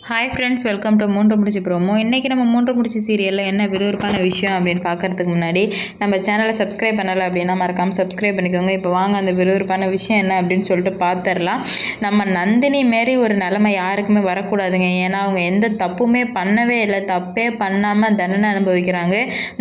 Hi friends, welcome to மூன்று முடிச்சு promo. இன்றைக்கி நம்ம மூன்று முடிச்சு சீரியலில் என்ன விறுவிறுப்பான விஷயம் அப்படின்னு பார்க்குறதுக்கு முன்னாடி நம்ம சேனலை சப்ஸ்கிரைப் பண்ணலை அப்படின்னா மறக்காமல் சப்ஸ்கிரைப் பண்ணிக்கோங்க. இப்போ வாங்க அந்த விறுவிறுப்பான விஷயம் என்ன அப்படின்னு சொல்லிட்டு பார்த்துடலாம். நம்ம நந்தினி மாரி ஒரு நிலைமை யாருக்குமே வரக்கூடாதுங்க. ஏன்னா அவங்க எந்த தப்புமே பண்ணவே இல்லை, தப்பே பண்ணாமல் தண்டனை அனுபவிக்கிறாங்க.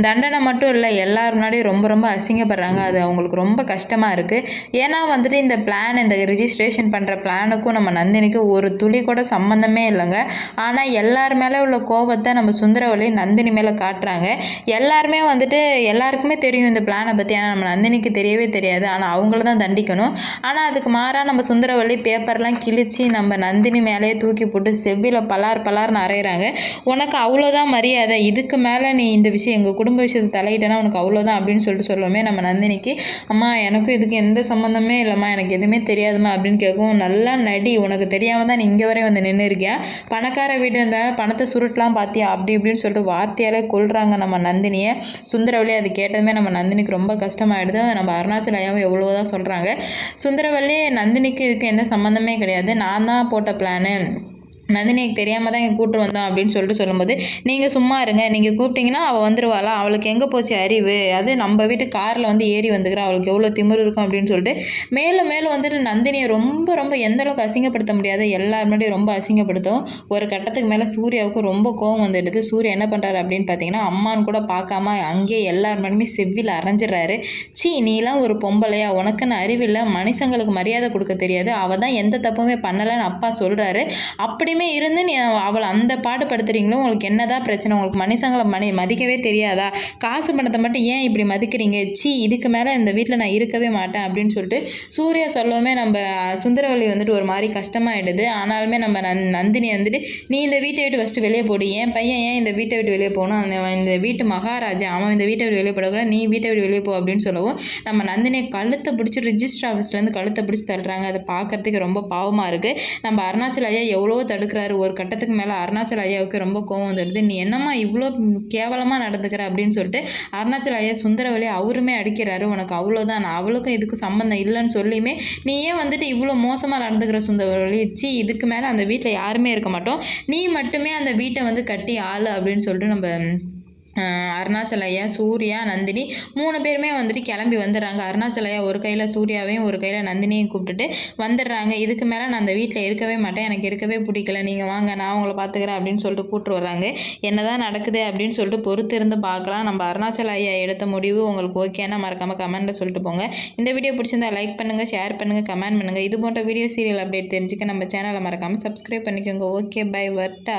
தண்டனை மட்டும் இல்லை, எல்லாரும் முன்னாடியும் ரொம்ப ரொம்ப அசிங்கப்படுறாங்க. அது அவங்களுக்கு ரொம்ப கஷ்டமாக இருக்குது. ஏன்னா வந்துட்டு இந்த பிளான், இந்த ரிஜிஸ்ட்ரேஷன் பண்ணுற பிளானுக்கும் நம்ம நந்தினிக்கும் ஒரு துளி கூட சம்மந்தமே இல்லைங்க. ஆனால் எல்லார் மேலே உள்ள கோபத்தை நம்ம சுந்தரவல்லி நந்தினி மேலே காட்டுறாங்க. எல்லாருமே வந்துட்டு எல்லாருக்குமே தெரியும் இந்த பிளானை பற்றி. ஆனால் நம்ம நந்தினிக்கு தெரியவே தெரியாது. ஆனால் அவங்கள தான் தண்டிக்கணும். ஆனால் அதுக்கு மாறாக நம்ம சுந்தரவல்லி பேப்பர்லாம் கிழிச்சு நம்ம நந்தினி மேலேயே தூக்கி போட்டு செவ்வியில் பலார்னு அரைகிறாங்க. உனக்கு அவ்வளோதான் மரியாதை, இதுக்கு மேலே நீ இந்த விஷயம் எங்கள் குடும்ப விஷயத்தை தலையிட்டேன்னா உனக்கு அவ்வளோதான் அப்படின்னு சொல்லிட்டு சொல்லுவோமே. நம்ம நந்தினிக்கு, அம்மா எனக்கும் இதுக்கு எந்த சம்மந்தமே இல்லைம்மா, எனக்கு எதுவுமே தெரியாதுமா அப்படின்னு கேட்கும். நல்லா நடி, உனக்கு தெரியாமல் தான் நீ இங்கே வரை வந்து நின்று இருக்கியா, பணக்கார வீடுன்றால பணத்தை சுருட்டலாம் பார்த்தியா அப்படி இப்படின்னு சொல்லிட்டு வார்த்தையாலே கொள்கிறாங்க நம்ம நந்தினியை. சுந்தரவல்லி அது கேட்டதுமே நம்ம நந்தினிக்கு ரொம்ப கஷ்டமாயிடுது. நம்ம அருணாச்சல ஐயாவும் எவ்வளோதான் சொல்கிறாங்க. சுந்தரவல்லி நந்தினிக்கு இதுக்கு எந்த சம்மந்தமே கிடையாது, நான் தான் போட்ட பிளானு, நந்தினிக்கு தெரியாமல் தான் இங்கே கூப்பிட்டு வந்தோம் அப்படின்னு சொல்லிட்டு சொல்லும்போது, நீங்கள் சும்மா இருங்க, நீங்கள் கூப்பிட்டீங்கன்னா அவள் வந்துடுவாளா, அவளுக்கு எங்கே போச்சு அறிவு, அது நம்ம வீட்டு காரில் வந்து ஏறி வந்துக்கிறா, அவளுக்கு எவ்வளோ திமிரு இருக்கும் அப்படின்னு சொல்லிட்டு மேலும் வந்துட்டு நந்தினியை ரொம்ப எந்த அளவுக்கு அசிங்கப்படுத்த முடியாது, எல்லார் முன்னாடியும் ரொம்ப அசிங்கப்படுத்தும். ஒரு கட்டத்துக்கு மேலே சூர்யாவுக்கு ரொம்ப கோவம் வந்துடுது. சூர்யா என்ன பண்ணுறாரு அப்படின்னு பார்த்தீங்கன்னா, அம்மான்னு கூட பார்க்காம அங்கேயே எல்லார் முன்னாடியுமே செவ்வியில் அரைஞ்சிடறாரு. நீலாம் ஒரு பொம்பளையா, உனக்குன்னு அறிவில்லை, மனுஷங்களுக்கு மரியாதை கொடுக்க தெரியாது, அவள் தான் எந்த தப்புமே பண்ணலைன்னு அப்பா சொல்கிறாரு. அப்படி இருந்து நீ அவளை அந்த பாடுபடுத்துறீங்களோ, உங்களுக்கு என்னதான் பிரச்சனை, உங்களுக்கு மனுஷங்களை மதிக்கவே தெரியாதா, காசு பணத்தை மட்டும் ஏன் இப்படி மதிக்கிறீங்க, இதுக்கு மேலே இந்த வீட்டில் நான் இருக்கவே மாட்டேன் அப்படின்னு சொல்லிட்டு சூர்யா சொல்லவுமே நம்ம சுந்தரவல்லி வந்துட்டு ஒரு மாதிரி கஷ்டமாயிடுது. ஆனாலுமே நம்ம நந்தினி வந்துட்டு, நீ இந்த வீட்டை விட்டு ஃபஸ்ட்டு வெளியே போடு, என் பையன் ஏன் இந்த வீட்டை விட்டு வெளியே போகணும், இந்த வீட்டு மகாராஜா அவன் இந்த வீட்டை விட்டு வெளியே போடக்கூடாது, நீ வீட்டை விட்டு வெளியே போ அப்படின்னு சொல்லவும் நம்ம நந்தினியை கழுத்தை பிடிச்சி ரிஜிஸ்டர் ஆஃபீஸ்லேருந்து கழுத்தை பிடிச்சி தள்ளுறாங்க. அதை பார்க்கறதுக்கு ரொம்ப பாவமாக இருக்குது. நம்ம அருணாச்சல ஐயா எவ்வளோ தடுக்கிறாரு. ஒரு கட்டத்துக்கு மேலே அருணாச்சல ஐயாவுக்கு ரொம்ப கோவம் வந்துடுது. நீ என்னம்மா இவ்வளோ கேவலமாக நடந்துக்கிற அப்படின்னு சொல்லிட்டு அருணாச்சல ஐயா சுந்தரவல்லி அவருமே அடிக்கிறாரு. உனக்கு அவ்வளோதான், அவளுக்கும் இதுக்கு சம்மந்தம் இல்லைன்னு சொல்லியுமே நீ ஏன் வந்துட்டு இவ்வளோ மோசமாக நடந்துக்கிற சுந்தரவல்லி, இதுக்கு மேலே அந்த வீட்டில் யாருமே இருக்க மாட்டோம், நீ மட்டுமே அந்த வீட்டை வந்து கட்டி ஆளு அப்படின்னு சொல்லிட்டு நம்ம அருணாச்சல ஐயா, சூர்யா, நந்தினி 3 பேருமே வந்துட்டு கிளம்பி வந்துடுறாங்க. அருணாச்சல ஐயா ஒரு கையில் சூர்யாவையும் ஒரு கையில் நந்தினியையும் கூப்பிட்டுட்டு வந்துடுறாங்க. இதுக்கு மேலே நான் அந்த வீட்டில் இருக்கவே மாட்டேன், எனக்கு இருக்கவே பிடிக்கல, நீங்கள் வாங்க நான் உங்களை பார்த்துக்கிறேன் அப்படின்னு சொல்லிட்டு கூப்பிட்டு வர்றாங்க. என்னதான் நடக்குது அப்படின்னு சொல்லிட்டு பொறுத்து இருந்து பார்க்கலாம். நம்ம அருணாச்சல ஐயா எடுத்த முடிவு உங்களுக்கு ஓகேன்னா மறக்காமல் கமெண்ட்டில் சொல்லிட்டு போங்க. இந்த வீடியோ பிடிச்சிருந்தா லைக் பண்ணுங்கள், ஷேர் பண்ணுங்கள், கமெண்ட் பண்ணுங்கள். இது போன்ற வீடியோ சீரியல் அப்டேட் தெரிஞ்சுக்க நம்ம சேனலை மறக்காமல் சப்ஸ்கிரைப் பண்ணிக்கோங்க. Okay, bye, வர்ட்டா.